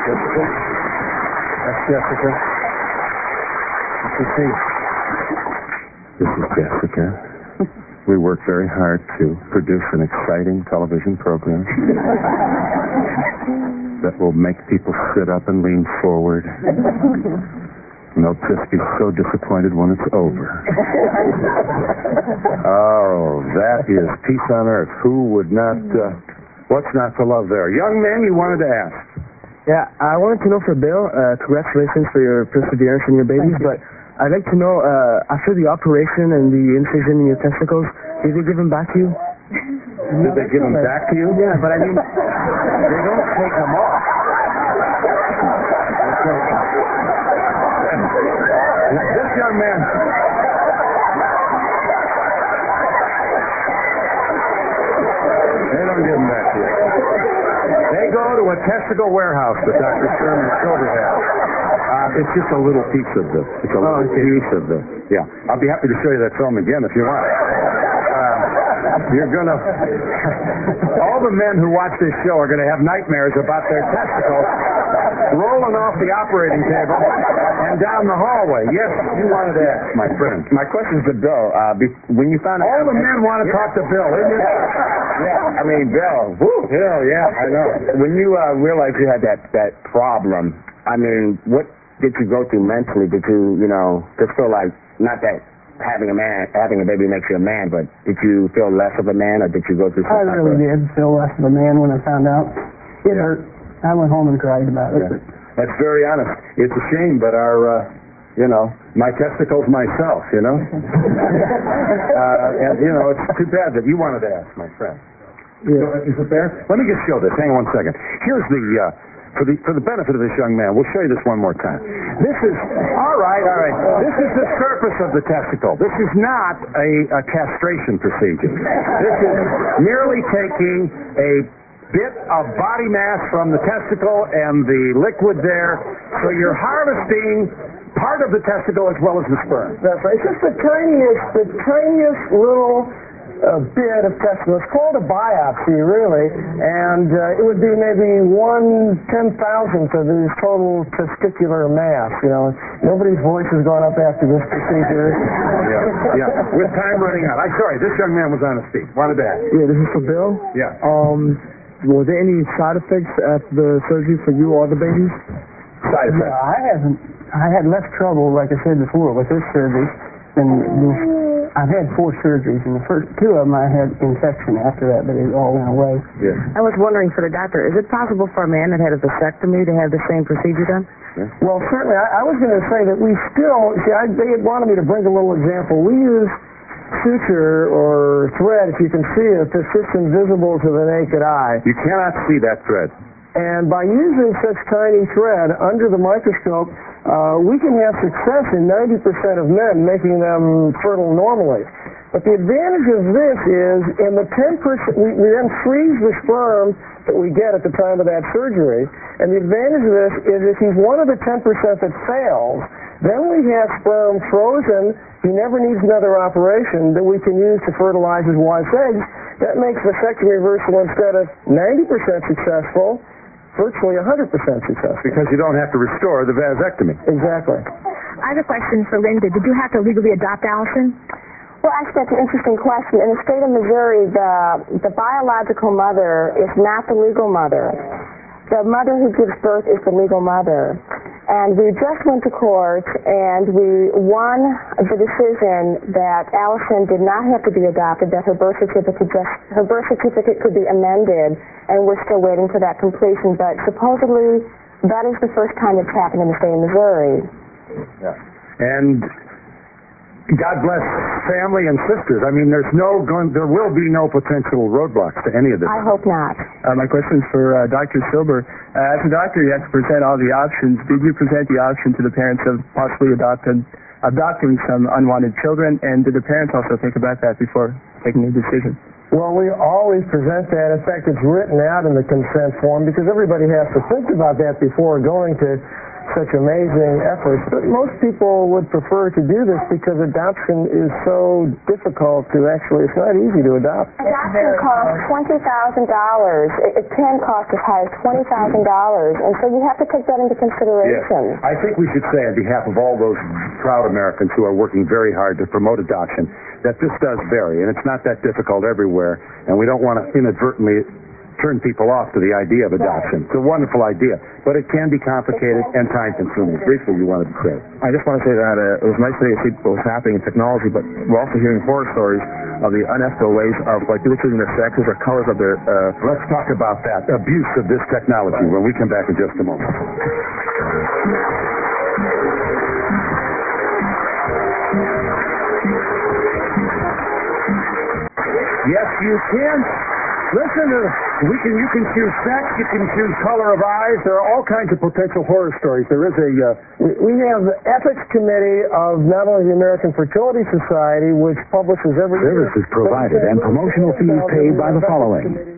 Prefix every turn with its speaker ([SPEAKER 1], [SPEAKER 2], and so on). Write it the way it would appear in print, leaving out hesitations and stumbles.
[SPEAKER 1] Jessica? That's Jessica. This is Jessica. We work very hard to produce an exciting television program that will make people sit up and lean forward. And they'll just be so disappointed when it's over. Oh, that is peace on earth. Who would not, what's not to love there? Young man, you wanted to ask.
[SPEAKER 2] Yeah, I wanted to know for Bill, congratulations for your perseverance and your babies, but I'd like to know, after the operation and the incision in your testicles, did they give them back to you?
[SPEAKER 1] Did they give them back to you?
[SPEAKER 2] Yeah, but I mean,
[SPEAKER 1] they don't take them off. This young man... They don't give them back to you. They go to a testicle warehouse that Dr. Sherman Silver has. It's just a little piece of the... It's a little piece of the... Yeah. I'll be happy to show you that film again if you want. You're going to... All the men who watch this show are going to have nightmares about their testicles rolling off the operating table and down the hallway. Yes, you wanted to ask, my friend.
[SPEAKER 3] My question is to Bill. When you found out...
[SPEAKER 1] All the men want to talk to Bill, isn't it?
[SPEAKER 3] Yeah, I mean, Bill. Woo,
[SPEAKER 1] Bill, yeah, I know.
[SPEAKER 3] When you realized you had that problem, I mean, what did you go through mentally? Did you, just feel like, not that having a baby makes you a man, but did you feel less of a man, or did you go through something?
[SPEAKER 4] I really did feel less of a man when I found out. It hurt. I went home and cried about it.
[SPEAKER 1] Yeah. That's very honest. It's a shame, but our, my testicles myself, and, it's too bad that you wanted to ask, my friend.
[SPEAKER 4] Yeah.
[SPEAKER 1] So, is it there? Let me just show this. Hang on 1 second. Here's the, for the benefit of this young man, we'll show you this one more time. This is, all right. This is the surface of the testicle. This is not a castration procedure. This is merely taking a bit of body mass from the testicle and the liquid there, so you're harvesting part of the testicle as well as the sperm.
[SPEAKER 2] that's right. It's just the tiniest little bit of testicle. It's called a biopsy, really, and it would be maybe 1/10,000th of his total testicular mass. Nobody's voice has gone up after this procedure.
[SPEAKER 1] Yeah. With time running out. I'm sorry, this young man was on his feet. Wanted to ask.
[SPEAKER 2] Yeah, this is for Bill.
[SPEAKER 1] Yeah.
[SPEAKER 2] Were there any side effects at the surgery for you or the babies?
[SPEAKER 1] Side effects.
[SPEAKER 4] No, I had less trouble, like I said before, with this surgery. I've had 4 surgeries, and the first 2 of them I had infection after that, but it all went away.
[SPEAKER 1] Yeah.
[SPEAKER 5] I was wondering for the doctor, is it possible for a man that had a vasectomy to have the same procedure done?
[SPEAKER 1] Yeah.
[SPEAKER 2] Well, certainly. I was going to say that we still, they had wanted me to bring a little example. We use suture or thread, if you can see it, that's just invisible to the naked eye.
[SPEAKER 1] You cannot see that thread.
[SPEAKER 2] And by using such tiny thread under the microscope, we can have success in 90% of men, making them fertile normally. But the advantage of this is, in the 10%, we then freeze the sperm that we get at the time of that surgery. And the advantage of this is, if he's one of the 10% that fails, then we have sperm frozen. He never needs another operation that we can use to fertilize his wife's eggs. That makes vasectomy reversal, instead of 90% successful, virtually 100% successful.
[SPEAKER 1] Because you don't have to restore the vasectomy.
[SPEAKER 2] Exactly.
[SPEAKER 6] I have a question for Linda. Did you have to legally adopt Allison?
[SPEAKER 7] Well, actually, that's an interesting question. In the state of Missouri, the biological mother is not the legal mother. The mother who gives birth is the legal mother. And we just went to court, and we won the decision that Allison did not have to be adopted, that her birth certificate could be amended, and we're still waiting for that completion. But supposedly, that is the first time it's happened in the state of Missouri.
[SPEAKER 1] Yeah. And God bless family and sisters. I mean, there will be no potential roadblocks to any of this.
[SPEAKER 7] I hope not.
[SPEAKER 2] My question is for Dr. Silber. As a doctor, you have to present all the options. Did you present the option to the parents of possibly adopting some unwanted children, and did the parents also think about that before taking a decision? Well, we always present that. In fact, it's written out in the consent form, because everybody has to think about that before going to such amazing efforts. But most people would prefer to do this because adoption is so difficult to actually, it's not easy to adopt.
[SPEAKER 7] Adoption costs $20,000. It can cost as high as $20,000, and so you have to take that into consideration.
[SPEAKER 1] Yes. I think we should say on behalf of all those proud Americans who are working very hard to promote adoption that this does vary, and it's not that difficult everywhere, and we don't want to inadvertently turn people off to the idea of adoption. It's a wonderful idea, but it can be complicated and time-consuming. Briefly, you wanted to say.
[SPEAKER 8] I just want to say that it was nice to see what was happening in technology, but we're also hearing horror stories of the unethical ways of like people choosing their sexes or colors of their...
[SPEAKER 1] Let's talk about that, abuse of this technology, when we come back in just a moment. Yes, you can. Listen, you can choose sex, you can choose color of eyes. There are all kinds of potential horror stories. There is
[SPEAKER 2] we have the ethics committee of not only the American Fertility Society, which publishes every year.
[SPEAKER 9] Services provided and promotional fees paid by the following.